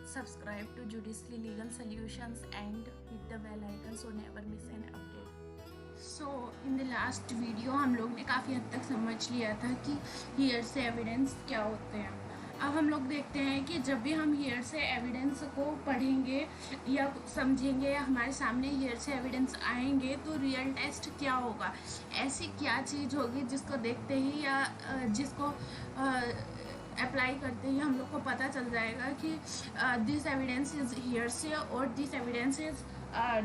Subscribe to Judicially Legal Solutions and hit the bell icon so never miss an update. So in the last video हम लोग ने काफ़ी हद तक समझ लिया था कि हियर से एविडेंस क्या होते हैं। अब हम लोग देखते हैं कि जब भी हम हियर से एविडेंस को पढ़ेंगे या समझेंगे या हमारे सामने हियर से एविडेंस आएंगे तो रियल टेस्ट क्या होगा, ऐसी क्या चीज़ होगी जिसको देखते ही या जिसको अप्लाई करते ही हम लोग को पता चल जाएगा कि दिस एविडेंस इज़ हियर से और this evidence is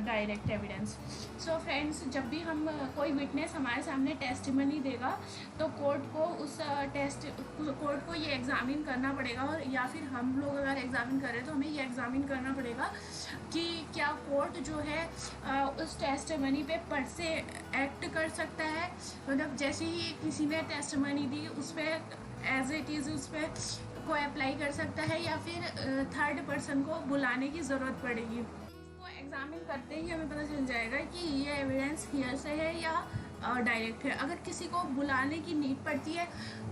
direct evidence. So friends, जब भी हम कोई विटनेस हमारे सामने टेस्टिमनी देगा तो कोर्ट को उस कोर्ट को ये एग्ज़ामिन करना पड़ेगा, और या फिर हम लोग अगर एग्ज़ामिन करें तो हमें ये एग्ज़ामिन करना पड़ेगा कि क्या कोर्ट जो है उस टेस्टिमनी पे पर से एक्ट कर सकता है। मतलब जैसे ही किसी ने टेस्टिमनी दी उस पर एज इट इज़ उस पर को अप्लाई कर सकता है या फिर थर्ड पर्सन को बुलाने की ज़रूरत पड़ेगी। इसको एग्ज़ामिन करते ही हमें पता चल जाएगा कि ये एविडेंस हियर से है या डायरेक्ट है। अगर किसी को बुलाने की नीड पड़ती है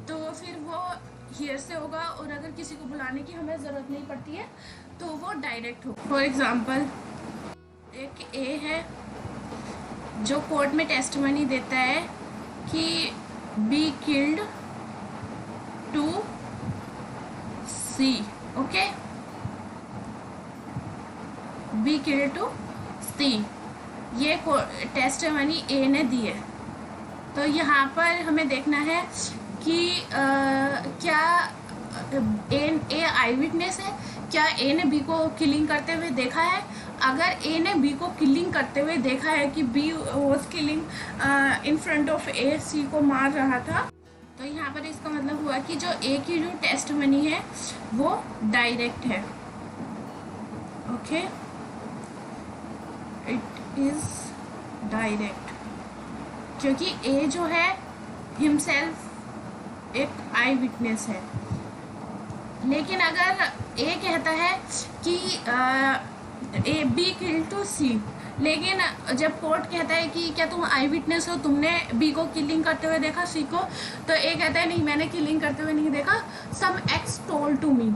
तो फिर वो हियर से होगा, और अगर किसी को बुलाने की हमें ज़रूरत नहीं पड़ती है तो वो डायरेक्ट होगा। फॉर एग्ज़ाम्पल, एक ए है जो कोर्ट में टेस्टिमनी देता है कि B killed to C, okay, B killed to C, ये टेस्टिमनी ए ने दी है। तो यहाँ पर हमें देखना है कि क्या ए आई विटनेस है, क्या ए ने बी को किलिंग करते हुए देखा है। अगर ए ने बी को किलिंग करते हुए देखा है कि B was killing in front of A C को मार रहा था, तो यहाँ पर इसका मतलब हुआ कि जो ए की जो टेस्टिमनी है वो डायरेक्ट है। ओके, इट इज डायरेक्ट, क्योंकि ए जो है हिमसेल्फ एक आई विटनेस है। लेकिन अगर ए कहता है कि ए बी किल टू सी, लेकिन जब कोर्ट कहता है कि क्या तुम आई विटनेस हो, तुमने बी को किलिंग करते हुए देखा सी को, तो ए कहता है नहीं, मैंने किलिंग करते हुए नहीं देखा, सम एक्स टोल्ड टू मी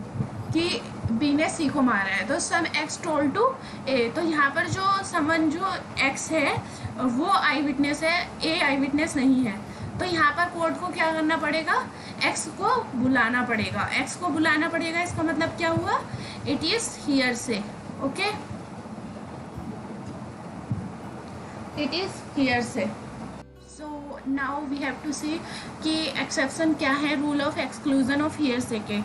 कि बी ने सी को मारा है, तो सम एक्स टोल्ड टू ए। तो यहाँ पर जो समन जो एक्स है वो आई विटनेस है, ए आई विटनेस नहीं है। तो यहाँ पर कोर्ट को क्या करना पड़ेगा, एक्स को बुलाना पड़ेगा। एक्स को बुलाना पड़ेगा, इसका मतलब क्या हुआ, it is hearsay. Okay, it is hearsay. So now we have to see कि एक्सेप्शन क्या है rule of exclusion of hearsay के।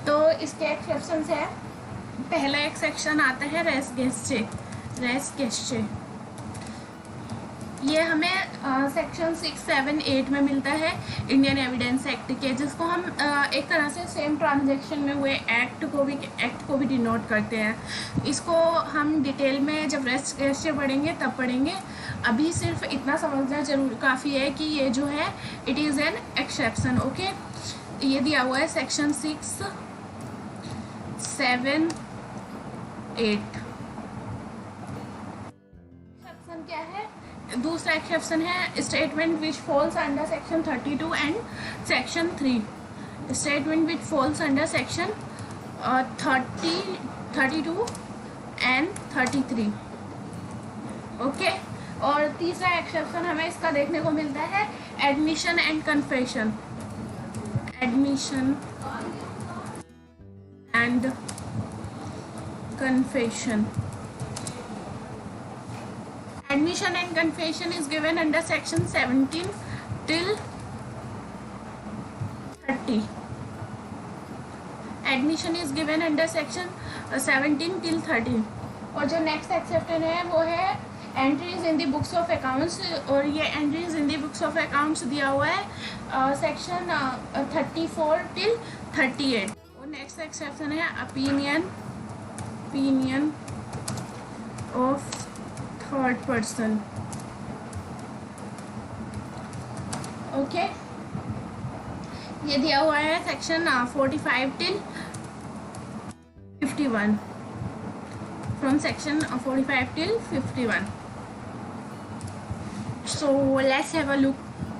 तो इसके एक्सेप्शंस है, पहला एक्सेप्शन आता है रेस गेस्चे। ये हमें सेक्शन 6, 7, 8 में मिलता है इंडियन एविडेंस एक्ट के, जिसको हम एक तरह से सेम ट्रांजैक्शन में हुए एक्ट को भी डिनोट करते हैं। इसको हम डिटेल में जब रेस्ट गेस्चे पढ़ेंगे तब पढ़ेंगे। अभी सिर्फ इतना समझना जरूर काफ़ी है कि ये जो है it is an exception. Okay, ये दिया हुआ है सेक्शन 6, 7, 8। एक्सेप्शन क्या है, दूसरा एक्सेप्शन है statement which falls under section 32 and section 3। Statement which falls under section 32 and 33। Okay, और तीसरा एक्सेप्शन हमें इसका देखने को मिलता है admission and confession. Admission and confession. Admission and confession is given under section 17 till 30. Admission is given under section 17 till 30. और जो नेक्स्ट एक्सेप्शन है वो है entries in the books of accounts, और ये entries in the books of accounts दिया हुआ है सेक्शन 34 till 38। और नेक्स्ट एक्सेप्शन है opinion of third person. Okay, ये दिया हुआ है section 45 till 51, from section 45 till 51। So let's have a look.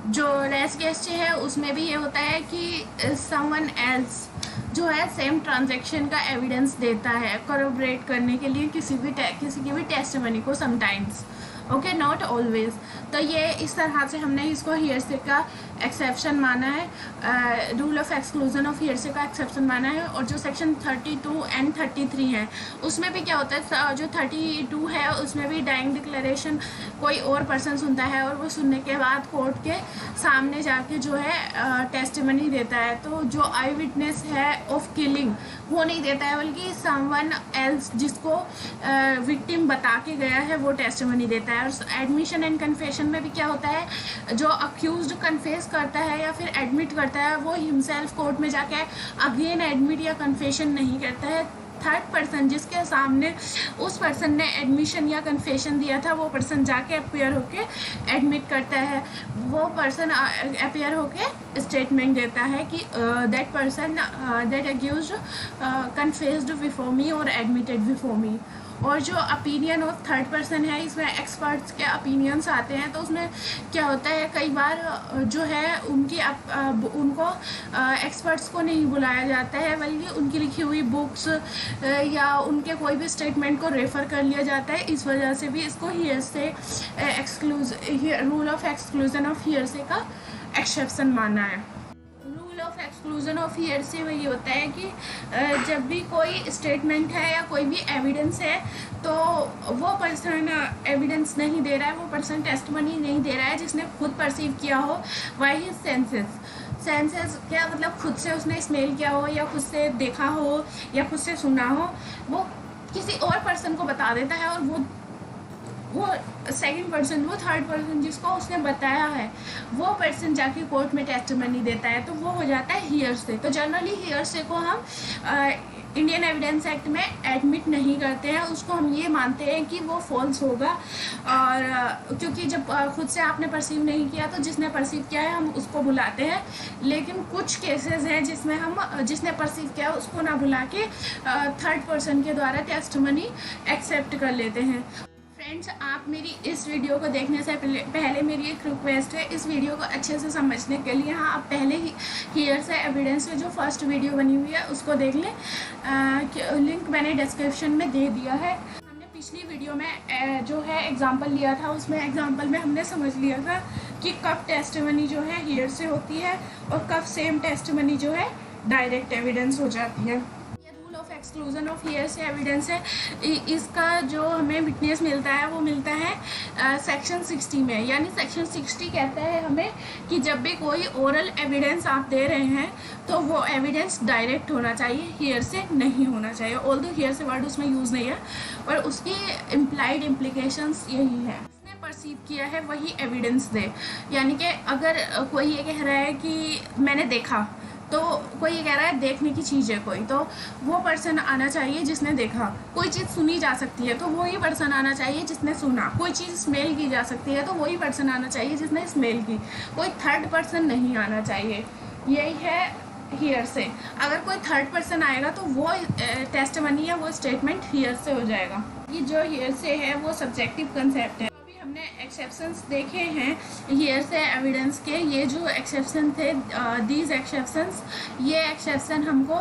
जो रेस गेस्चे है उसमें भी ये होता है कि समवन एल्स, जो है सेम ट्रांजैक्शन का एविडेंस देता है कोरोबरेट करने के लिए किसी की भी टेस्टिमनी को समटाइम्स, ओके, नॉट ऑलवेज। तो ये इस तरह से हमने इसको हियरसे का एक्सेप्शन माना है, rule of exclusion of hearsay का एक्सेप्शन माना है। और जो सेक्शन 32 एंड 33 है उसमें भी क्या होता है, जो 32 है उसमें भी डाइंग डिक्लेरेशन कोई और पर्सन सुनता है और वो सुनने के बाद कोर्ट के सामने जाके जो है टेस्टिमनी देता है। तो जो आई विटनेस है ऑफ किलिंग वो नहीं देता है, बल्कि समवन एल्स जिसको विक्टिम बता के गया है वो टेस्टिमनी देता है। और एडमिशन एंड कन्फेशन में भी क्या होता है, जो अक्यूज्ड कन्फेस करता है या फिर एडमिट करता है वो हिमसेल्फ कोर्ट में जाके अगेन एडमिट या कन्फेशन नहीं करता है। थर्ड पर्सन जिसके सामने उस पर्सन ने एडमिशन या कन्फेशन दिया था वो पर्सन जाके अपीयर होके एडमिट करता है, वो पर्सन अपीयर होके स्टेटमेंट देता है कि that person that accused confessed before me और एडमिटेड बिफोर मी। और जो ओपिनियन ऑफ थर्ड पर्सन है इसमें एक्सपर्ट्स के ओपिनियंस आते हैं। तो उसमें क्या होता है, कई बार जो है उनको एक्सपर्ट्स को नहीं बुलाया जाता है, बल्कि उनकी लिखी हुई बुक्स या उनके कोई भी स्टेटमेंट को रेफ़र कर लिया जाता है। इस वजह से भी इसको hearsay rule of exclusion of hearsay का एक्सेप्शन माना है। ऑफ एक्सक्लूजन ऑफ हियरसे वही होता है कि जब भी कोई स्टेटमेंट है या कोई भी एविडेंस है तो वो पर्सन एविडेंस नहीं दे रहा है, वो पर्सन टेस्टिमनी नहीं दे रहा है जिसने खुद परसीव किया हो वाई सेंसेस क्या मतलब खुद से उसने स्मेल किया हो या खुद से देखा हो या खुद से सुना हो, वो किसी और पर्सन को बता देता है और वो सेकंड पर्सन, वो थर्ड पर्सन जिसको उसने बताया है वो पर्सन जाके कोर्ट में टेस्टिमनी देता है, तो वो हो जाता है हियरसे। तो जनरली हियरसे को हम इंडियन एविडेंस एक्ट में एडमिट नहीं करते हैं, उसको हम ये मानते हैं कि वो फॉल्स होगा। और क्योंकि जब खुद से आपने परसीव नहीं किया तो जिसने परसीव किया है हम उसको बुलाते हैं। लेकिन कुछ केसेस हैं जिसमें हम जिसने परसीव किया उसको ना बुला के थर्ड पर्सन के द्वारा टेस्टिमनी एक्सेप्ट कर लेते हैं। फ्रेंड्स, आप मेरी इस वीडियो को देखने से पहले मेरी एक रिक्वेस्ट है, इस वीडियो को अच्छे से समझने के लिए हाँ आप पहले ही हियरसे एविडेंस में जो फर्स्ट वीडियो बनी हुई है उसको देख लें, लिंक मैंने डिस्क्रिप्शन में दे दिया है। हमने पिछली वीडियो में जो है एग्जांपल लिया था, उसमें एग्जांपल में हमने समझ लिया था कि कब टेस्टिमनी जो है हियरसे होती है और कब सेम टेस्टिमनी जो है डायरेक्ट एविडेंस हो जाती है। एक्सक्लूजन ऑफ हियरसे एविडेंस है, इसका जो हमें विटनेस मिलता है वो मिलता है सेक्शन 60 में। यानी सेक्शन 60 कहता है हमें कि जब भी कोई ओरल एविडेंस आप दे रहे हैं तो वो एविडेंस डायरेक्ट होना चाहिए, हियरसे नहीं होना चाहिए। ऑल्दो हियरसे वर्ड उसमें यूज़ नहीं है और उसकी इम्प्लाइड इम्प्लीकेशंस यही है, परसीव किया है वही एविडेंस दे। यानी कि अगर कोई ये कह रहा है कि मैंने देखा, तो कोई ये कह रहा है देखने की चीज़ है कोई, तो वो पर्सन आना चाहिए जिसने देखा। कोई चीज़ सुनी जा सकती है तो वही पर्सन आना चाहिए जिसने सुना। कोई चीज़ स्मेल की जा सकती है तो वही पर्सन आना चाहिए जिसने स्मेल की। कोई थर्ड पर्सन नहीं आना चाहिए। यही है हियरसे। अगर कोई थर्ड पर्सन आएगा तो वो टेस्टिमनी या वो स्टेटमेंट हियरसे हो जाएगा। ये जो हियरसे है वो सब्जेक्टिव कंसेप्ट है। हमने एक्सेप्शंस देखे हैं हियरसे एविडेंस के। ये जो एक्सेप्शन थे दीज एक्सेप्शंस, ये एक्सेप्शन हमको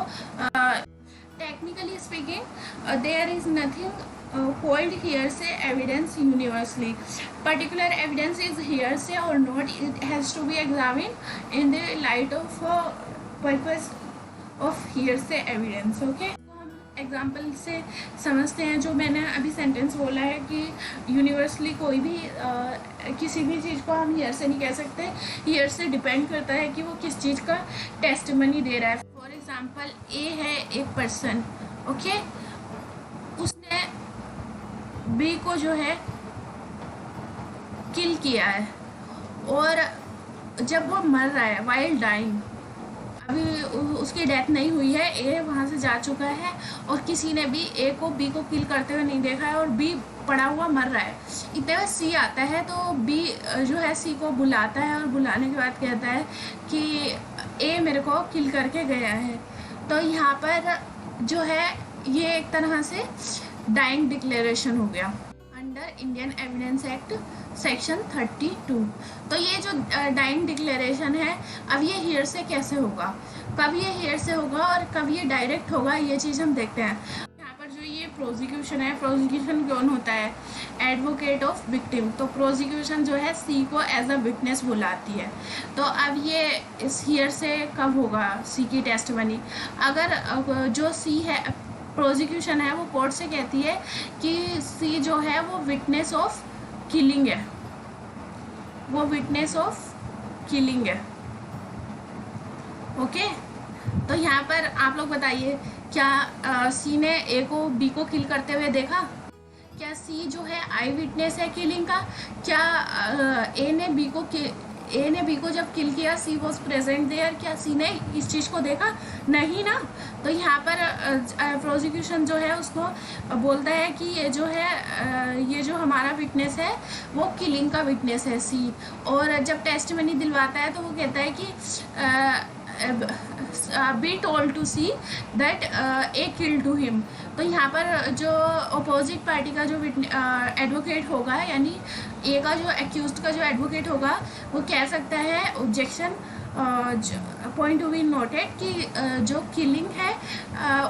technically speaking there is nothing called hearsay evidence universally. Particular evidence is hearsay or not, it has to be examined in the light of purpose of hearsay evidence. Okay, example से समझते हैं। जो मैंने अभी sentence बोला है कि universally कोई भी किसी भी चीज़ को हम हियरसे नहीं कह सकते। हियरसे डिपेंड करता है कि वो किस चीज़ का टेस्टिमनी दे रहा है। फॉर एग्जांपल ए है एक पर्सन, ओके, उसने बी को जो है किल किया है और जब वो मर रहा है वाइल डाइंग, अभी उसकी डेथ नहीं हुई है, ए वहाँ से जा चुका है और किसी ने भी ए को बी को किल करते हुए नहीं देखा है और बी पड़ा हुआ मर रहा है। इतने में सी आता है तो बी जो है सी को बुलाता है और बुलाने के बाद कहता है कि ए मेरे को किल करके गया है। तो यहाँ पर जो है ये एक तरह से डाइंग डिक्लेरेशन हो गया। Under Indian evidence act section 32। तो ये जो डाइंग डिक्लेरेशन है, अब ये हियर से कैसे होगा, कब ये हियर से होगा और कब ये डायरेक्ट होगा, ये चीज़ हम देखते हैं। यहाँ पर जो ये प्रोसिक्यूशन है, प्रोसिक्यूशन कौन होता है? Advocate of victim. तो प्रोसिक्यूशन जो है सी को एज अ विटनेस बुलाती है। तो अब ये इस हियर से कब होगा सी की टेस्टिमनी? अगर जो सी है, प्रोसिक्यूशन है, वो कोर्ट से कहती है कि सी जो है वो विटनेस ऑफ किलिंग है, वो विटनेस ऑफ किलिंग है। ओके, तो यहाँ पर आप लोग बताइए, क्या सी ने ए को बी को किल करते हुए देखा? क्या सी जो है आई विटनेस है किलिंग का? क्या ए ने बी को जब किल किया, सी वॉज प्रेजेंट देयर, क्या सी ने इस चीज़ को देखा? नहीं ना। तो यहाँ पर प्रोसिक्यूशन जो है उसको बोलता है कि ये जो है ये जो हमारा विटनेस है वो किलिंग का विटनेस है सी। और जब टेस्टिमनी दिलवाता है तो वो कहता है कि B told to C that A kill to him. तो यहाँ पर जो अपोजिट पार्टी का जो एडवोकेट होगा, यानी ए का जो एक्यूज्ड का जो एडवोकेट होगा, वो कह सकता है objection point to be noted कि जो किलिंग है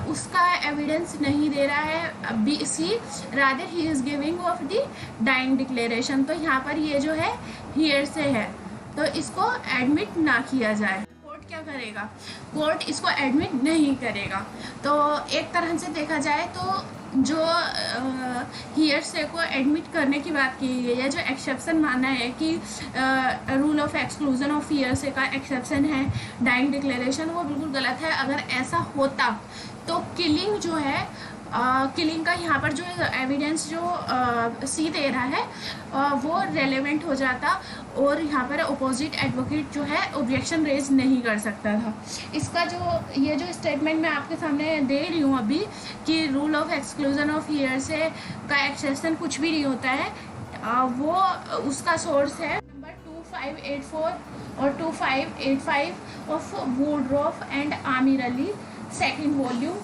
उसका एविडेंस नहीं दे रहा है B C, rather he is giving off the dying declaration. तो यहाँ पर ये जो है हियर से है, तो इसको एडमिट ना किया जाए। क्या करेगा? कोर्ट इसको एडमिट नहीं करेगा। तो एक तरह से देखा जाए तो जो हियर से को एडमिट करने की बात की गई है, जो एक्सेप्शन माना है कि rule of exclusion of here से का एक्सेप्शन है डाइंग डिक्लेरेशन, वो बिल्कुल गलत है। अगर ऐसा होता तो किलिंग जो है किलिंग का यहाँ पर जो एविडेंस जो सी दे रहा है वो रेलेवेंट हो जाता और यहाँ पर अपोजिट एडवोकेट जो है ऑब्जेक्शन रेज नहीं कर सकता था। इसका जो ये जो स्टेटमेंट मैं आपके सामने दे रही हूँ अभी कि rule of exclusion of here से का एक्सेप्शन कुछ भी नहीं होता है, वो उसका सोर्स है नंबर 2584 और 2585 of Woodroffe and Ameer Ali, second volume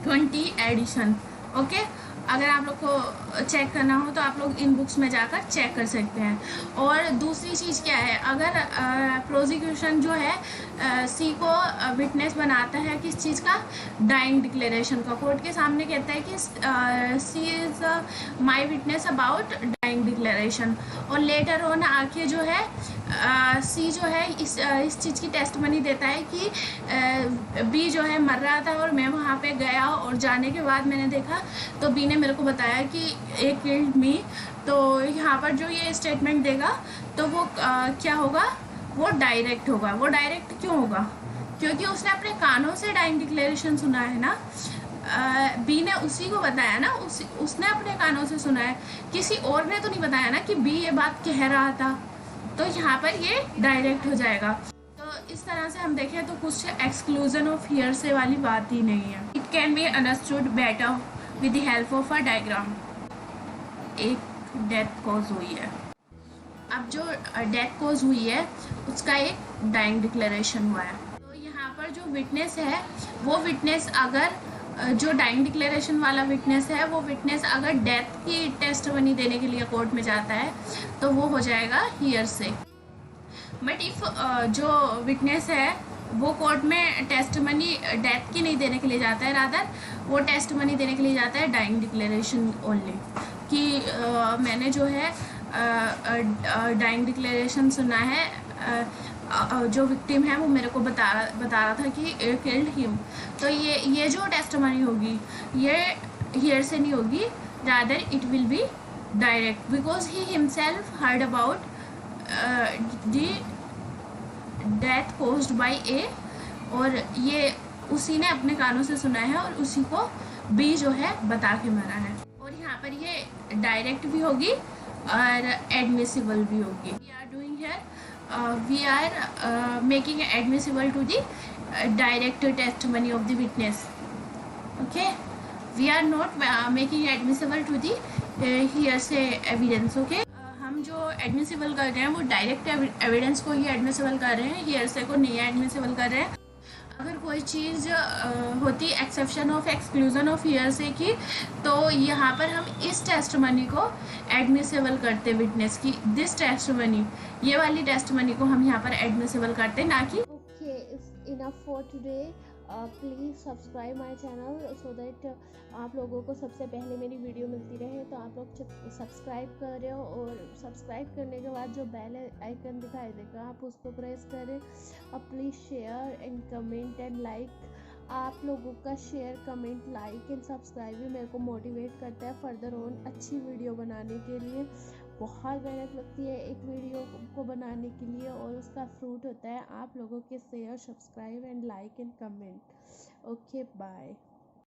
20 edition. Okay, अगर आप लोग को चेक करना हो तो आप लोग इन बुक्स में जाकर चेक कर सकते हैं। और दूसरी चीज़ क्या है, अगर प्रोसिक्यूशन जो है सी को विटनेस बनाता है किस चीज़ का? डाइंग डिक्लेरेशन का। कोर्ट के सामने कहता है कि C is my witness about dying declaration, और लेटर ऑन आके जो है सी जो है इस चीज़ की टेस्टमनी देता है कि बी जो है मर रहा था और मैं वहाँ पे गया और जाने के बाद मैंने देखा तो बी ने मेरे को बताया कि ए किल्ड मी। तो यहाँ पर जो ये स्टेटमेंट देगा तो वो क्या होगा? वो डायरेक्ट होगा। वो डायरेक्ट क्यों होगा? क्योंकि उसने अपने कानों से डाइंग डिक्लेरेशन सुना है ना, बी ने उसी को बताया ना, उसने अपने कानों से सुना है, किसी और ने तो नहीं बताया ना कि बी ये बात कह रहा था। तो यहाँ पर ये डायरेक्ट हो जाएगा। तो इस तरह से हम देखें तो कुछ एक्सक्लूजन ऑफ हियर से वाली बात ही नहीं है। It can be understood better with the help of a diagram. एक डेथ कॉज हुई है, अब जो डेथ कॉज हुई है उसका एक डाइंग डिक्लेरेशन हुआ है। तो यहाँ पर जो विटनेस है वो विटनेस अगर जो डाइंग डिक्लेरेशन वाला विटनेस है वो विटनेस अगर डेथ की टेस्टमनी देने के लिए कोर्ट में जाता है तो वो हो जाएगा हियर से। बट इफ़ जो विटनेस है वो कोर्ट में टेस्टमनी डेथ की नहीं देने के लिए जाता है, रादर वो टेस्टमनी देने के लिए जाता है डाइंग डिक्लेरेशन ओनली, कि मैंने जो है डाइंग डिक्लेरेशन सुना है, जो विक्टिम है वो मेरे को बता रहा था कि ए किल्ड हिम। तो ये जो टेस्टमनी होगी ये हियर से नहीं होगी, rather it will be direct, because he himself heard about the death caused by A, और ये उसी ने अपने कानों से सुना है और उसी को बी जो है बता के मरा है। और यहाँ पर ये डायरेक्ट भी होगी और एडमिसिबल भी होगी। We are doing here we are making admissible to the direct testimony of the witness. Okay, we are not making admissible to the hearsay evidence. Okay, हम जो एडमिसिबल कर रहे हैं वो डायरेक्ट एविडेंस को ही एडमिसिबल कर रहे हैं, हियरसे को नहीं एडमिसिबल कर रहे हैं। अगर कोई चीज़ होती exception of exclusion of year से की, तो यहाँ पर हम इस टेस्टमनी को एडमिसेबल करते विटनेस की, दिस टेस्टमनी, ये वाली टेस्टमनी को हम यहाँ पर एडमिसेबल करते, ना कि Okay, it's enough for today. Please subscribe my channel so that आप लोगों को सबसे पहले मेरी वीडियो मिलती रहे। तो आप लोग सब्सक्राइब करें और सब्सक्राइब करने के बाद जो बेल आइकन दिखाई देगा आप उसको प्रेस करें। और please share and comment and like. आप लोगों का share, comment, like and subscribe भी मेरे को मोटिवेट करता है फर्दर ऑन अच्छी वीडियो बनाने के लिए। बहुत मेहनत लगती है एक वीडियो को बनाने के लिए और उसका फ्रूट होता है आप लोगों के share, subscribe and like and comment. Okay, bye.